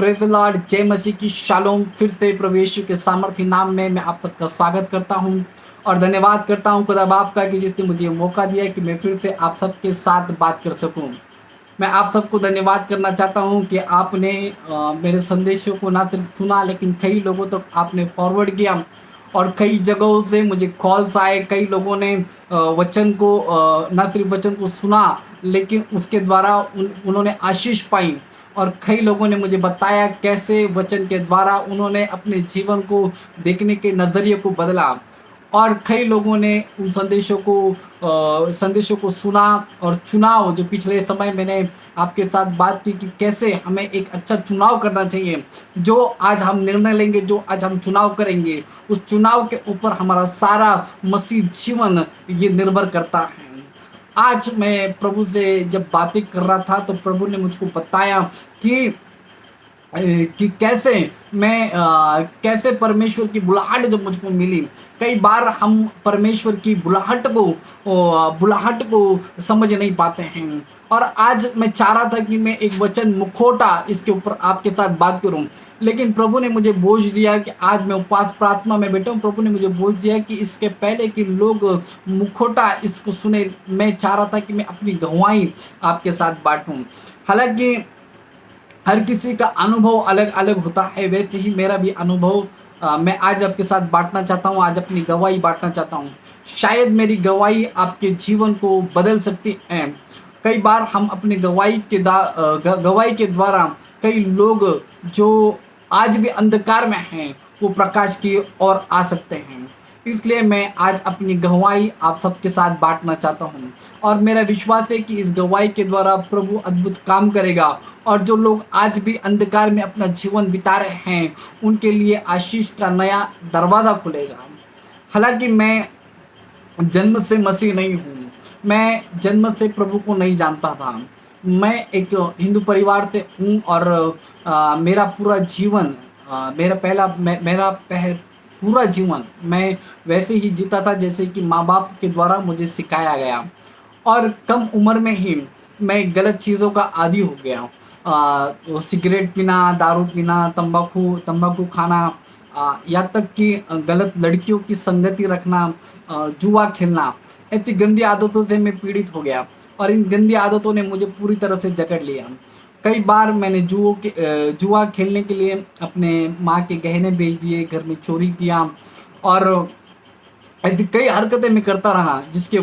Praise the Lord, जय मसीह की shalom. फिर से प्रभु यीशु के सामर्थ्य नाम में मैं आप सबका स्वागत करता हूँ और धन्यवाद करता हूँ खुदा बाप का कि जिसने मुझे मौका दिया कि मैं फिर से आप सबके साथ बात कर सकूँ। मैं आप सबको धन्यवाद करना चाहता हूँ कि आपने मेरे संदेशों को ना सिर्फ सुना लेकिन कई लोगों तक आपने फॉरवर्ड किया और कई जगहों से मुझे कॉल्स आए। कई लोगों ने वचन को ना सिर्फ वचन को सुना लेकिन उसके द्वारा उन्होंने आशीष पाई और कई लोगों ने मुझे बताया कैसे वचन के द्वारा उन्होंने अपने जीवन को देखने के नज़रिए को बदला और कई लोगों ने उन संदेशों को सुना और चुनाव जो पिछले समय मैंने आपके साथ बात की कि कैसे हमें एक अच्छा चुनाव करना चाहिए। जो आज हम निर्णय लेंगे, जो आज हम चुनाव करेंगे, उस चुनाव के ऊपर हमारा सारा मसीह जीवन ये निर्भर करता है। आज मैं प्रभु से जब बातें कर रहा था तो प्रभु ने मुझको बताया कि कि कैसे परमेश्वर की बुलाहट जब मुझको मिली। कई बार हम परमेश्वर की बुलाहट को समझ नहीं पाते हैं और आज मैं चाह रहा था कि मैं एक वचन मुखौटा इसके ऊपर आपके साथ बात करूं, लेकिन प्रभु ने मुझे बोझ दिया कि आज मैं उपवास प्रार्थना में बैठा हूं। प्रभु ने मुझे बोझ दिया कि इसके पहले कि लोग मुखौटा इसको सुने, मैं चाह रहा था कि मैं अपनी गवाही आपके साथ बांटूं। हालांकि हर किसी का अनुभव अलग-अलग होता है, वैसे ही मेरा भी अनुभव मैं आज आपके साथ बाँटना चाहता हूँ, आज अपनी गवाही बाँटना चाहता हूँ। शायद मेरी गवाही आपके जीवन को बदल सकती है। कई बार हम अपनी गवाही के द्वारा कई लोग जो आज भी अंधकार में हैं, वो प्रकाश की ओर आ सकते हैं। इसलिए मैं आज अपनी गवाही आप सबके साथ बाँटना चाहता हूँ और मेरा विश्वास है कि इस गवाही के द्वारा प्रभु अद्भुत काम करेगा और जो लोग आज भी अंधकार में अपना जीवन बिता रहे हैं, उनके लिए आशीष का नया दरवाज़ा खुलेगा। हालाँकि मैं जन्म से मसीह नहीं हूँ, मैं जन्म से प्रभु को नहीं जानता था। मैं एक हिंदू परिवार से हूँ और मेरा पूरा जीवन मेरा पूरा जीवन मैं वैसे ही जीता था जैसे कि माँ-बाप के द्वारा मुझे सिखाया गया और कम उम्र में ही मैं गलत चीज़ों का आदी हो गया। वो सिगरेट पीना, दारू पीना, तंबाकू खाना, यहाँ तक कि गलत लड़कियों की संगति रखना, जुआ खेलना, ऐसी गंदी आदतों से मैं पीड़ित हो गया और इन गंदी आदतों ने मुझे पूरी तरह से जकड़ लिया। कई बार मैंने जुआ खेलने के लिए अपने माँ के गहने बेच दिए, घर में चोरी किया और ऐसी कई हरकतें मैं करता रहा जिसके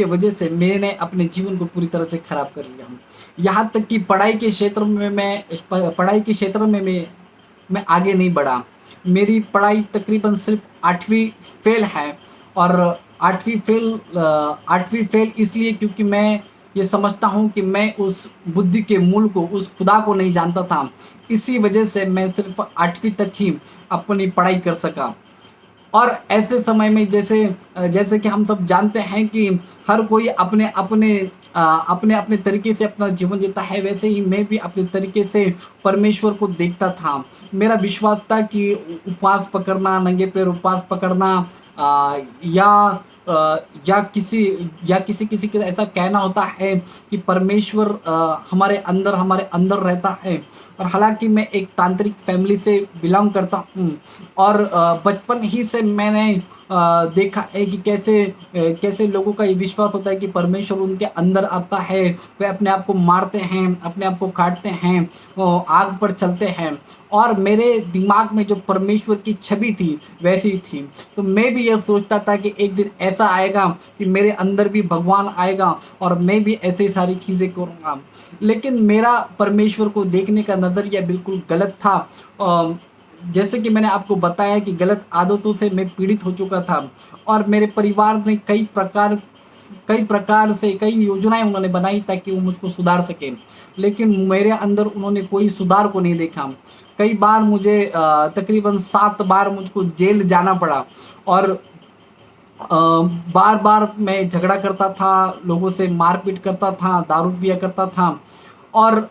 वजह से मैंने अपने जीवन को पूरी तरह से खराब कर लिया। यहाँ तक कि पढ़ाई के क्षेत्र में मैं आगे नहीं बढ़ा। मेरी पढ़ाई तकरीबन सिर्फ 8वीं फेल है और 8वीं फेल इसलिए क्योंकि मैं ये समझता हूँ कि मैं उस बुद्धि के मूल को, उस खुदा को नहीं जानता था। इसी वजह से मैं सिर्फ 8वीं तक ही अपनी पढ़ाई कर सका। और ऐसे समय में जैसे कि हम सब जानते हैं कि हर कोई अपने तरीके से अपना जीवन जीता है, वैसे ही मैं भी अपने तरीके से परमेश्वर को देखता था। मेरा विश्वास था कि उपवास पकड़ना, नंगे पैर उपवास पकड़ना अ, या अ, या किसी का ऐसा कहना होता है कि परमेश्वर हमारे अंदर रहता है। और हालाँकि मैं एक तांत्रिक फैमिली से बिलॉन्ग करता हूँ और बचपन ही से मैंने देखा है कि कैसे लोगों का ये विश्वास होता है कि परमेश्वर उनके अंदर आता है, वे अपने आप को मारते हैं, अपने आप को काटते हैं, वो आग पर चलते हैं और मेरे दिमाग में जो परमेश्वर की छवि थी वैसी थी। तो मैं भी ये सोचता था कि एक दिन ऐसा आएगा कि मेरे अंदर भी भगवान आएगा और मैं भी ऐसी सारी चीज़ें करूँगा। लेकिन मेरा परमेश्वर को देखने का नज़रिया बिल्कुल गलत था। जैसे कि मैंने आपको बताया कि गलत आदतों से मैं पीड़ित हो चुका था और मेरे परिवार ने कई योजनाएँ उन्होंने बनाई ताकि वो मुझको सुधार सकें। लेकिन मेरे अंदर उन्होंने कोई सुधार को नहीं देखा। कई बार मुझे तकरीबन 7 बार मुझको जेल जाना पड़ा और बार-बार मैं झगड़ा करता था, लोगों से मारपीट करता था, दारू पिया करता था और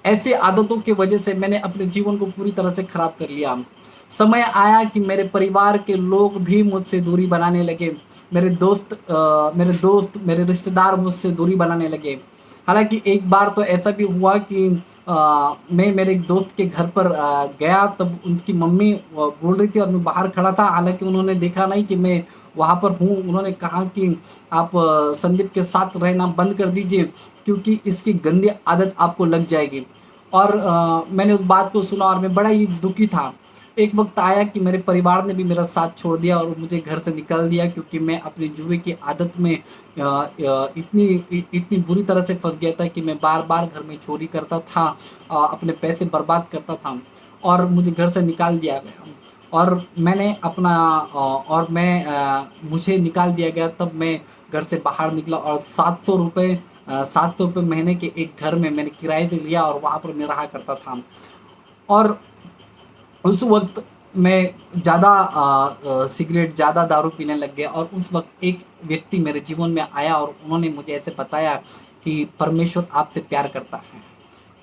ऐसी आदतों की वजह से मैंने अपने जीवन को पूरी तरह से खराब कर लिया। समय आया कि मेरे परिवार के लोग भी मुझसे दूरी बनाने लगे। मेरे दोस्त, मेरे रिश्तेदार मुझसे दूरी बनाने लगे। हालाँकि एक बार तो ऐसा भी हुआ कि मैं मेरे एक दोस्त के घर पर गया, तब उनकी मम्मी बोल रही थी और मैं बाहर खड़ा था। हालाँकि उन्होंने देखा नहीं कि मैं वहाँ पर हूँ। उन्होंने कहा कि आप संदीप के साथ रहना बंद कर दीजिए, क्योंकि इसकी गंदी आदत आपको लग जाएगी। और मैंने उस बात को सुना और मैं बड़ा ही दुखी था। एक वक़्त आया कि मेरे परिवार ने भी मेरा साथ छोड़ दिया और मुझे घर से निकाल दिया, क्योंकि मैं अपनी जुए की आदत में इतनी बुरी तरह से फँस गया था कि मैं बार-बार घर में चोरी करता था, अपने पैसे बर्बाद करता था और मुझे घर से निकाल दिया गया। और मैंने अपना मुझे निकाल दिया गया, तब मैं घर से बाहर निकला और ₹700 महीने के एक घर में मैंने किराए से लिया और वहाँ पर मैं रहा करता था। और उस वक़्त मैं ज़्यादा सिगरेट, ज़्यादा दारू पीने लग गया और उस वक़्त एक व्यक्ति मेरे जीवन में आया और उन्होंने मुझे ऐसे बताया कि परमेश्वर आपसे प्यार करता है।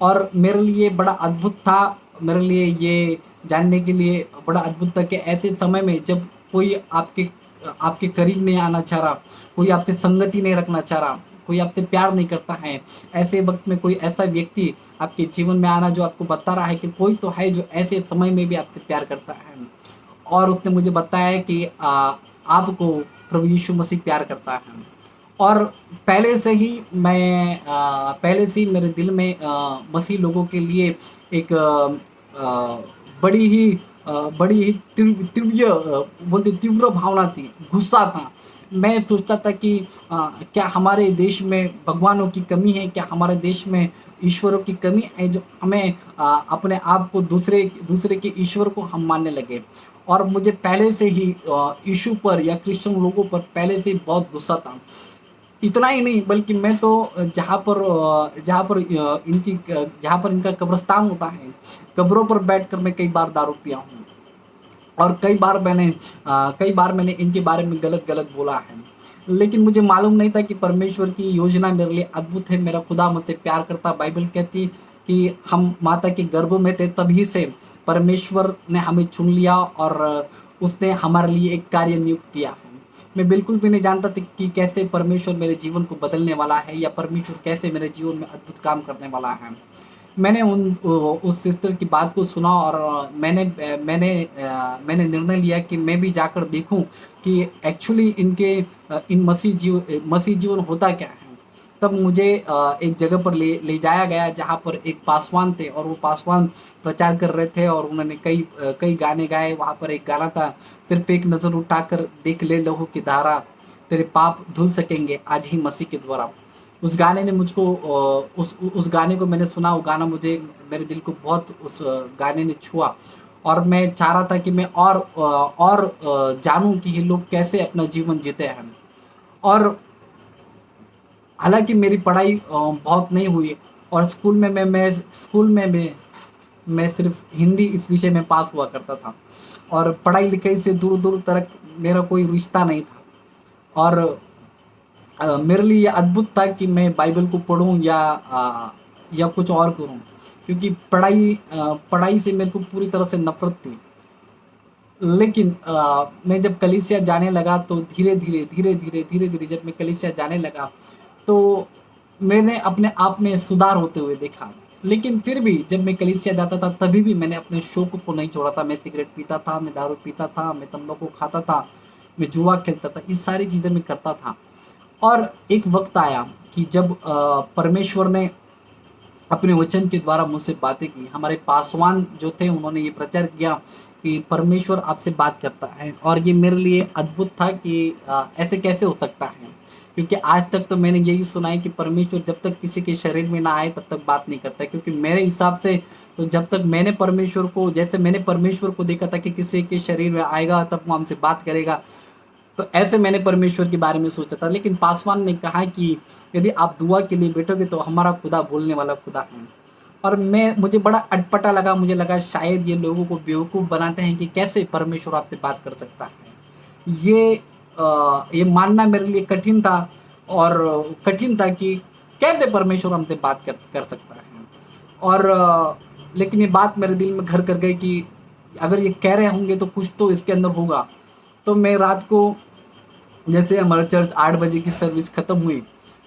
और मेरे लिए बड़ा अद्भुत था, मेरे लिए ये जानने के लिए बड़ा अद्भुत था कि ऐसे समय में जब कोई आपके करीब नहीं आना चाह रहा, कोई आपसे संगति नहीं रखना चाह रहा, कोई आपसे प्यार नहीं करता है, ऐसे वक़्त में कोई ऐसा व्यक्ति आपके जीवन में आना जो आपको बता रहा है कि कोई तो है जो ऐसे समय में भी आपसे प्यार करता है। और उसने मुझे बताया कि आपको प्रभु यीशु मसीह प्यार करता है। और पहले से ही मेरे दिल में मसीह लोगों के लिए एक बड़ी ही बड़ी ही बोलते तीव्र भावना थी, गुस्सा था। मैं सोचता था कि क्या हमारे देश में भगवानों की कमी है? क्या हमारे देश में ईश्वरों की कमी है जो हमें अपने आप को दूसरे दूसरे के ईश्वर को हम मानने लगे। और मुझे पहले से ही यीशु पर या क्रिश्चियन लोगों पर पहले से ही बहुत गुस्सा था। इतना ही नहीं बल्कि मैं तो जहाँ पर इनका कब्रिस्तान होता है, कब्रों पर बैठकर मैं कई बार दारू पिया हूँ। और कई बार मैंने इनके बारे में गलत-गलत बोला है। लेकिन मुझे मालूम नहीं था कि परमेश्वर की योजना मेरे लिए अद्भुत है, मेरा खुदा मुझसे प्यार करता। बाइबल कहती कि हम माता के गर्भ में थे तभी से परमेश्वर ने हमें चुन लिया और उसने हमारे लिए एक कार्य नियुक्त किया है। मैं बिल्कुल भी नहीं जानता था कि कैसे परमेश्वर मेरे जीवन को बदलने वाला है या परमेश्वर कैसे मेरे जीवन में अद्भुत काम करने वाला है। मैंने उस सिस्टर की बात को सुना और मैंने निर्णय लिया कि मैं भी जाकर देखूं कि एक्चुअली इन मसीह जीवन होता क्या है। तब मुझे एक जगह पर ले जाया गया जहां पर एक पासवान थे और वो पासवान प्रचार कर रहे थे और उन्होंने कई गाने गाए। वहां पर एक गाना था, सिर्फ एक नज़र उठाकर देख ले लहू की धारा, तेरे पाप धुल सकेंगे आज ही मसीह के द्वारा। उस गाने ने मुझको उस गाने को मैंने सुना, वो गाना मुझे मेरे दिल को बहुत उस गाने ने छुआ और मैं चाह रहा था कि मैं जानूँ कि ये लोग कैसे अपना जीवन जीते हैं। और हालाँकि मेरी पढ़ाई बहुत नहीं हुई और स्कूल में मैं सिर्फ़ हिंदी इस विषय में पास हुआ करता था और पढ़ाई-लिखाई से दूर-दूर तक मेरा कोई रिश्ता नहीं था। और मेरे लिए ये अद्भुत था कि मैं बाइबल को पढूँ या कुछ और करूँ, क्योंकि पढ़ाई से मेरे को पूरी तरह से नफ़रत थी। लेकिन मैं जब कलीसिया जाने लगा तो धीरे-धीरे जब मैं कलीसिया जाने लगा, तो मैंने अपने आप में सुधार होते हुए देखा। लेकिन फिर भी जब मैं कलीसिया जाता था तभी भी मैंने अपने शौक को नहीं छोड़ा था। मैं सिगरेट पीता था, मैं दारू पीता था, मैं तम्बाकू खाता था, मैं जुआ खेलता था, ये सारी चीज़ें मैं करता था। और एक वक़्त आया कि जब परमेश्वर ने अपने वचन के द्वारा मुझसे बातें की। हमारे पासवान जो थे उन्होंने ये प्रचार किया कि परमेश्वर आपसे बात करता है और ये मेरे लिए अद्भुत था कि ऐसे कैसे हो सकता है? क्योंकि आज तक तो मैंने यही सुना है कि परमेश्वर जब तक किसी के शरीर में ना आए तब तक बात नहीं करता है। क्योंकि मेरे हिसाब से तो जब तक मैंने परमेश्वर को देखा था कि किसी के शरीर में आएगा तब वो हमसे बात करेगा। तो ऐसे मैंने परमेश्वर के बारे में सोचा था। लेकिन पासवान ने कहा कि यदि आप दुआ के लिए बैठोगे तो हमारा खुदा बोलने वाला खुदा है। और मुझे बड़ा अटपटा लगा, मुझे लगा शायद ये लोगों को बेवकूफ़ बनाते हैं कि कैसे परमेश्वर आपसे बात कर सकता है। ये मानना मेरे लिए कठिन था और कठिन था कि कैसे परमेश्वर हमसे बात कर सकता है। और लेकिन ये बात मेरे दिल में घर कर गई कि अगर ये कह रहे होंगे तो कुछ तो इसके अंदर होगा। तो मैं रात को, जैसे हमारा चर्च 8 बजे की सर्विस ख़त्म हुई,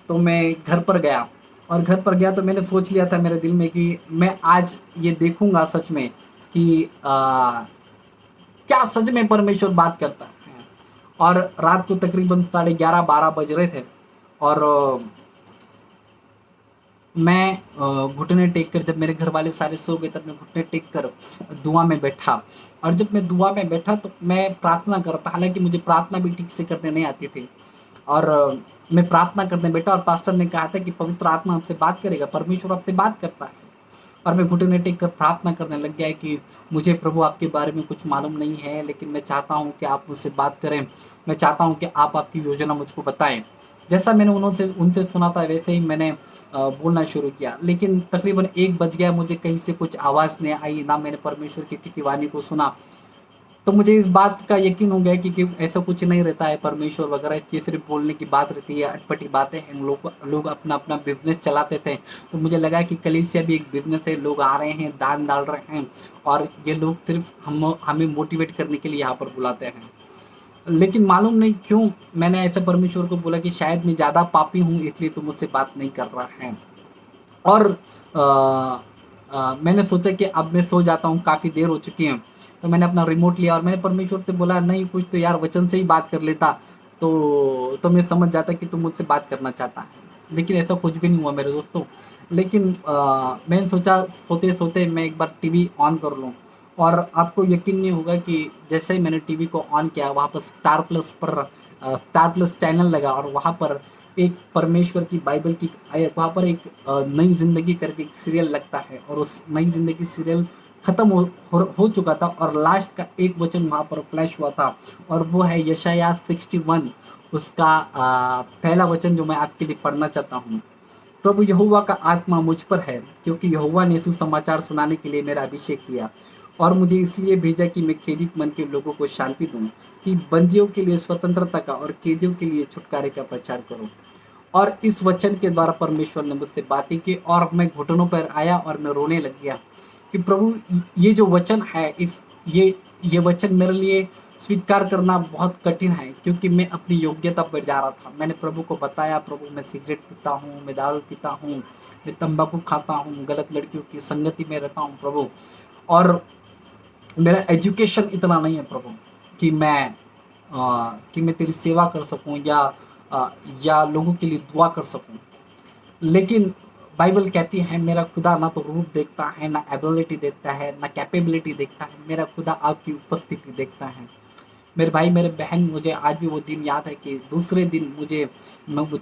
तो मैं घर पर गया और घर पर गया तो मैंने सोच लिया था मेरे दिल में कि मैं आज ये देखूँगा सच में कि क्या सच में परमेश्वर बात करता है। और रात को तकरीबन 11:30-12 बज रहे थे और मैं घुटने टेक कर, जब मेरे घर वाले सारे सो गए तब मैं घुटने टेक कर दुआ में बैठा। और जब मैं दुआ में बैठा तो मैं प्रार्थना कर रहा था, हालाँकि मुझे प्रार्थना भी ठीक से करने नहीं आती थी। और मैं प्रार्थना करने बैठा और पास्टर ने कहा था कि पवित्र आत्मा आपसे बात करेगा, परमेश्वर आपसे बात करता है। और मैं घुटने टेक कर प्रार्थना करने लग गया कि मुझे प्रभु आपके बारे में कुछ मालूम नहीं है, लेकिन मैं चाहता हूँ कि आप मुझसे बात करें। मैं चाहता हूँ कि आप आपकी योजना मुझको बताएँ। जैसा मैंने उनसे उनसे सुना था वैसे ही मैंने बोलना शुरू किया। लेकिन तकरीबन 1 बज गया, मुझे कहीं से कुछ आवाज़ नहीं आई, ना मैंने परमेश्वर की किसी वाणी को सुना। तो मुझे इस बात का यकीन हो गया कि ऐसा कुछ नहीं रहता है परमेश्वर वगैरह, ये सिर्फ बोलने की बात रहती है, अटपटी बातें हैं। लोग अपना अपना बिजनेस चलाते थे। तो मुझे लगा कि कलीसिया भी एक बिजनेस है, लोग आ रहे हैं, दान डाल रहे हैं और ये लोग सिर्फ हमें मोटिवेट करने के लिए यहाँ पर बुलाते हैं। लेकिन मालूम नहीं क्यों मैंने ऐसे परमेश्वर को बोला कि शायद मैं ज़्यादा पापी हूँ, इसलिए तुम मुझसे बात नहीं कर रहा है। और मैंने सोचा कि अब मैं सो जाता हूँ, काफ़ी देर हो चुकी है। तो मैंने अपना रिमोट लिया और मैंने परमेश्वर से बोला, नहीं कुछ तो यार वचन से ही बात कर लेता, तो मैं समझ जाता कि तू मुझसे बात करना चाहता है। लेकिन ऐसा कुछ भी नहीं हुआ मेरे दोस्तों। लेकिन मैंने सोचा सोते-सोते मैं एक बार टीवी ऑन कर लूँ। और आपको यकीन नहीं होगा कि जैसे ही मैंने टीवी को ऑन किया, वहाँ पर स्टार प्लस चैनल लगा और वहाँ पर एक परमेश्वर की बाइबल की आयत, वहाँ पर एक नई ज़िंदगी करके एक सीरियल लगता है और उस नई ज़िंदगी सीरियल ख़त्म हो चुका था और लास्ट का एक वचन वहाँ पर फ्लैश हुआ था और वो है यशायाह 61, उसका पहला वचन जो मैं आपके लिए पढ़ना चाहता हूँ। प्रभु यहोवा का आत्मा मुझ पर है, क्योंकि यहोवा ने सुसमाचार सुनाने के लिए मेरा अभिषेक किया और मुझे इसलिए भेजा कि मैं खेदित मन के लोगों को शांति दूँ, कि बंदियों के लिए स्वतंत्रता का और कैदियों के लिए छुटकारे का प्रचार करूँ। और इस वचन के द्वारा परमेश्वर ने मुझसे बातें की और मैं घुटनों पर आया और मैं रोने लग गया कि प्रभु, ये जो वचन है, इस ये वचन मेरे लिए स्वीकार करना बहुत कठिन है, क्योंकि मैं अपनी योग्यता पर जा रहा था। मैंने प्रभु को बताया, प्रभु मैं सिगरेट पीता हूँ, मैं दारू पीता हूँ, मैं तंबाकू खाता हूँ, गलत लड़कियों की संगति में रहता हूँ प्रभु। और मेरा एजुकेशन इतना नहीं है प्रभु कि मैं तेरी सेवा कर सकूं या लोगों के लिए दुआ कर सकूं। लेकिन बाइबल कहती है मेरा खुदा ना तो रूप देखता है, ना एबिलिटी देखता है, ना कैपेबिलिटी देखता है, मेरा खुदा आपकी उपस्थिति देखता है। मेरे भाई मेरे बहन, मुझे आज भी वो दिन याद है कि दूसरे दिन मुझे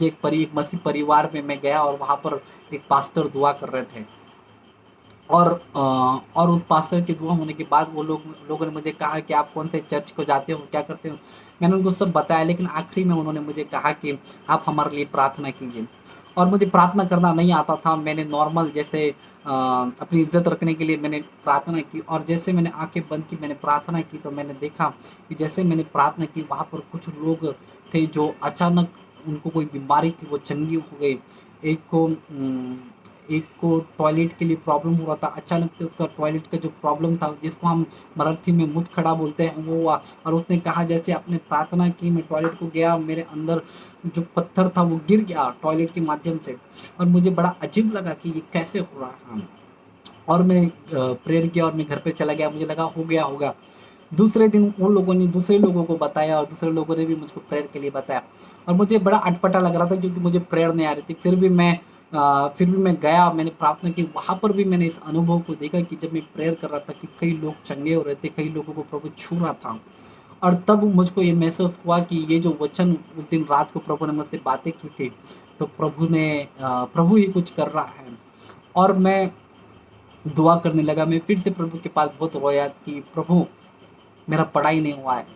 एक मसीह परिवार में मैं गया और वहाँ पर एक पास्टर दुआ कर रहे थे। और उस पास्टर की दुआ होने के बाद वो लोगों ने मुझे कहा कि आप कौन से चर्च को जाते हो, क्या करते हो? मैंने उनको सब बताया, लेकिन आखिरी में उन्होंने मुझे कहा कि आप हमारे लिए प्रार्थना कीजिए। और मुझे प्रार्थना करना नहीं आता था। मैंने नॉर्मल जैसे अपनी इज़्ज़त रखने के लिए मैंने प्रार्थना की और जैसे मैंने आँखें बंद की, मैंने प्रार्थना की, तो मैंने देखा कि जैसे मैंने प्रार्थना की वहाँ पर कुछ लोग थे जो अचानक उनको कोई बीमारी थी, वो चंगी हो गई। एक को एक को टॉयलेट के लिए प्रॉब्लम हो रहा था, अचानक से उसका टॉयलेट का जो प्रॉब्लम था, जिसको हम मराठी में मुँह खड़ा बोलते हैं, वो हुआ। और उसने कहा जैसे आपने प्रार्थना की, मैं टॉयलेट को गया, मेरे अंदर जो पत्थर था वो गिर गया टॉयलेट के माध्यम से। और मुझे बड़ा अजीब लगा कि ये कैसे हो रहा है। और मैं प्रेयर किया और मैं घर पे चला गया, मुझे लगा हो गया होगा। दूसरे दिन उन लोगों ने दूसरे लोगों को बताया और दूसरे लोगों ने भी मुझको प्रेयर के लिए बताया और मुझे बड़ा अटपटा लग रहा था, क्योंकि मुझे प्रेयर नहीं आ रही थी। फिर भी मैं गया, मैंने प्रार्थना की। वहाँ पर भी मैंने इस अनुभव को देखा कि जब मैं प्रेयर कर रहा था कि कई लोग चंगे हो रहे थे, कई लोगों को प्रभु छू रहा था। और तब मुझको ये महसूस हुआ कि ये जो वचन उस दिन रात को प्रभु ने मुझसे बातें की थी, तो प्रभु ही कुछ कर रहा है। और मैं दुआ करने लगा, मैं फिर से प्रभु के पास बहुत रोया कि प्रभु, मेरा पढ़ाई नहीं हुआ है,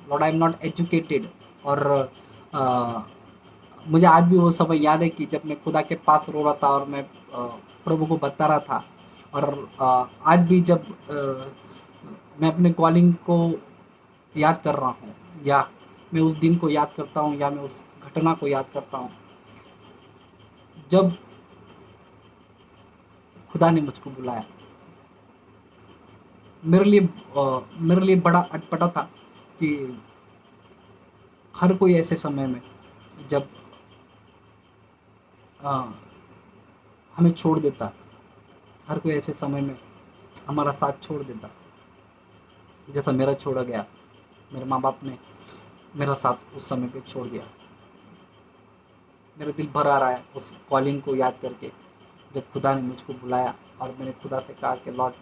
Lord I am not educated. और अ, मुझे आज भी वो समय याद है कि जब मैं खुदा के पास रो रहा था और मैं प्रभु को बता रहा था। और आज भी जब मैं अपने कॉलिंग को याद कर रहा हूँ, या मैं उस दिन को याद करता हूँ, या मैं उस घटना को याद करता हूँ जब खुदा ने मुझको बुलाया। मेरे लिए बड़ा अटपटा था कि हर कोई ऐसे समय में जब अ, हमें छोड़ देता। हर कोई ऐसे समय में हमारा साथ छोड़ देता, जैसा मेरा छोड़ा गया। मेरे माँ बाप ने मेरा साथ उस समय पे छोड़ दिया। मेरा दिल भर आ रहा है उस कॉलिंग को याद करके, जब खुदा ने मुझको बुलाया और मैंने खुदा से कहा कि लॉर्ड,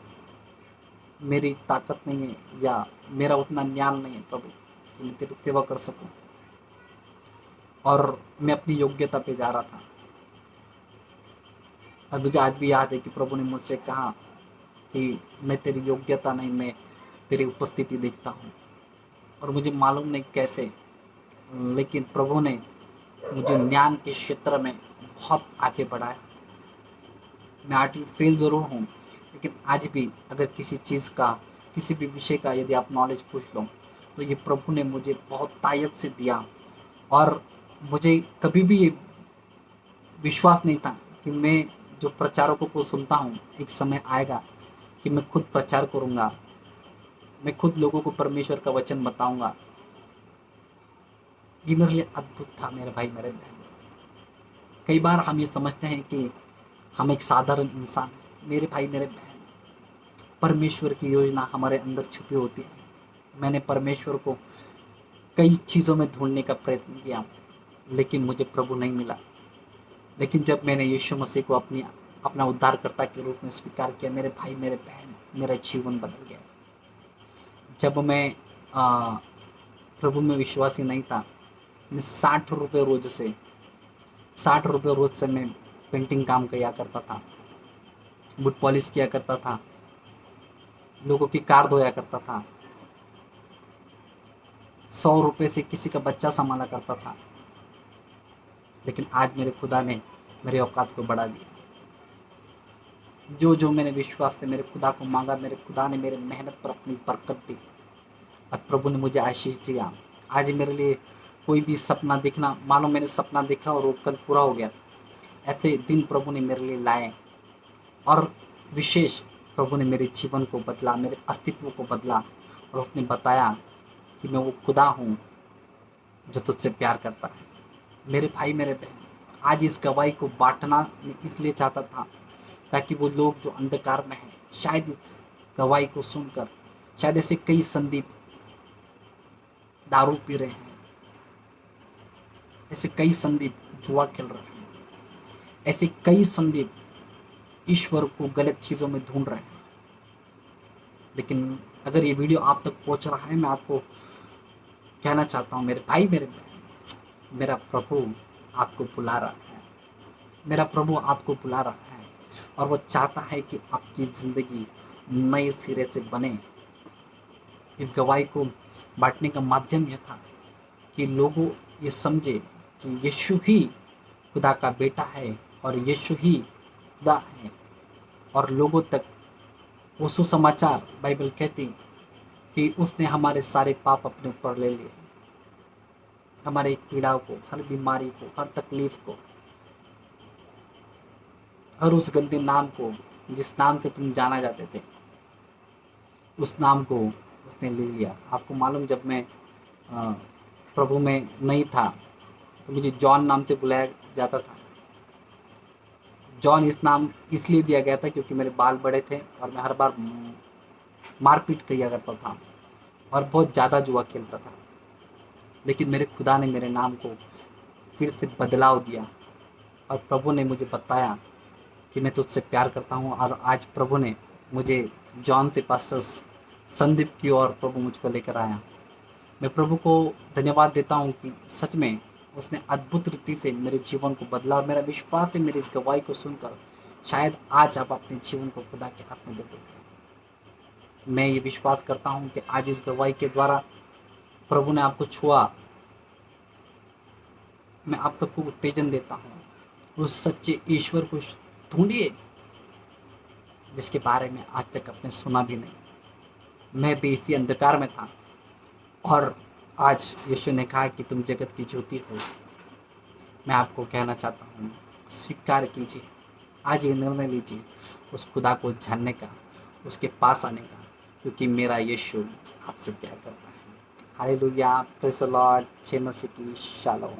मेरी ताकत नहीं है या मेरा उतना ज्ञान नहीं है प्रभु कि मैं तेरी सेवा कर सकूं, और मैं अपनी योग्यता पे जा रहा था। और मुझे आज भी याद है कि प्रभु ने मुझसे कहा कि मैं तेरी योग्यता नहीं, मैं तेरी उपस्थिति देखता हूँ। और मुझे मालूम नहीं कैसे, लेकिन प्रभु ने मुझे ज्ञान के क्षेत्र में बहुत आगे बढ़ाया। मैं आज भी फेल ज़रूर हूँ, लेकिन आज भी अगर किसी चीज़ का, किसी भी विषय का यदि आप नॉलेज पूछ लो, तो ये प्रभु ने मुझे बहुत तायत से दिया। और मुझे कभी भी ये विश्वास नहीं था कि मैं जो प्रचारकों को सुनता हूँ, एक समय आएगा कि मैं खुद प्रचार करूँगा, मैं खुद लोगों को परमेश्वर का वचन बताऊँगा। ये मेरे लिए अद्भुत था मेरे भाई मेरे बहन। कई बार हम ये समझते हैं कि हम एक साधारण इंसान हैं। मेरे भाई मेरे बहन, परमेश्वर की योजना हमारे अंदर छुपी होती है। मैंने परमेश्वर को कई चीज़ों में ढूंढने का प्रयत्न किया, लेकिन मुझे प्रभु नहीं मिला। लेकिन जब मैंने यीशु मसीह को अपना उद्धारकर्ता के रूप में स्वीकार किया, मेरे भाई मेरे बहन, मेरा जीवन बदल गया। जब मैं प्रभु में विश्वासी नहीं था, मैं 60 रुपये रोज से मैं पेंटिंग काम किया करता था, बुट पॉलिश किया करता था, लोगों की कार धोया करता था, 100 रुपये से किसी का बच्चा संभाला करता था। लेकिन आज मेरे खुदा ने मेरे औकात को बढ़ा दिया। जो जो मैंने विश्वास से मेरे खुदा को मांगा, मेरे खुदा ने मेरे मेहनत पर अपनी बरकत दी और प्रभु ने मुझे आशीष दिया। आज मेरे लिए कोई भी सपना देखना, मानो मैंने सपना देखा और वो कल पूरा हो गया, ऐसे दिन प्रभु ने मेरे लिए लाए। और विशेष प्रभु ने मेरे जीवन को बदला, मेरे अस्तित्व को बदला, और उसने बताया कि मैं वो खुदा हूँ जो तुझसे प्यार करता है। मेरे भाई मेरे बहन, आज इस गवाही को बांटना मैं इसलिए चाहता था ताकि वो लोग जो अंधकार में हैं, शायद इस गवाही को सुनकर, शायद ऐसे कई संदीप दारू पी रहे हैं, ऐसे कई संदीप जुआ खेल रहे हैं, ऐसे कई संदीप ईश्वर को गलत चीज़ों में ढूंढ रहे हैं। लेकिन अगर ये वीडियो आप तक पहुंच रहा है, मैं आपको कहना चाहता हूँ मेरे भाई मेरे बहन, मेरा प्रभु आपको बुला रहा है, मेरा प्रभु आपको बुला रहा है, और वो चाहता है कि आपकी ज़िंदगी नए सिरे से बने। इस गवाही को बांटने का माध्यम यह था कि लोगों ये समझे कि यीशु ही खुदा का बेटा है और यीशु ही खुदा है, और लोगों तक वो सुसमाचार, बाइबल कहती कि उसने हमारे सारे पाप अपने ऊपर ले लिए, हमारे पीड़ाओं को, हर बीमारी को, हर तकलीफ को, हर उस गंदे नाम को जिस नाम से तुम जाना जाते थे, उस नाम को उसने ले लिया। आपको मालूम, जब मैं प्रभु में नहीं था तो मुझे जॉन नाम से बुलाया जाता था। जॉन इस नाम इसलिए दिया गया था क्योंकि मेरे बाल बड़े थे और मैं हर बार मारपीट किया करता था और बहुत ज़्यादा जुआ खेलता था। लेकिन मेरे खुदा ने मेरे नाम को फिर से बदलाव दिया और प्रभु ने मुझे बताया कि मैं तुझसे प्यार करता हूँ। और आज प्रभु ने मुझे जॉन से पास्टर संदीप की ओर प्रभु मुझको लेकर आया। मैं प्रभु को धन्यवाद देता हूँ कि सच में उसने अद्भुत रीति से मेरे जीवन को बदला, और मेरा विश्वास है मेरी गवाही को सुनकर शायद आज आप अपने जीवन को खुदा के हाथ में दे दोगे। मैं ये विश्वास करता हूँ कि आज इस गवाही के द्वारा प्रभु ने आपको छुआ। मैं आप सबको उत्तेजन देता हूँ, उस सच्चे ईश्वर को ढूंढिए जिसके बारे में आज तक आपने सुना भी नहीं। मैं भी इसी अंधकार में था और आज यीशु ने कहा कि तुम जगत की ज्योति हो। मैं आपको कहना चाहता हूँ, स्वीकार कीजिए, आज ये निर्णय लीजिए उस खुदा को जानने का, उसके पास आने का, क्योंकि मेरा यीशु आपसे प्यार करता है। हालेलुया, प्रेज़ द लॉर्ड, जय मसीह की शालोम।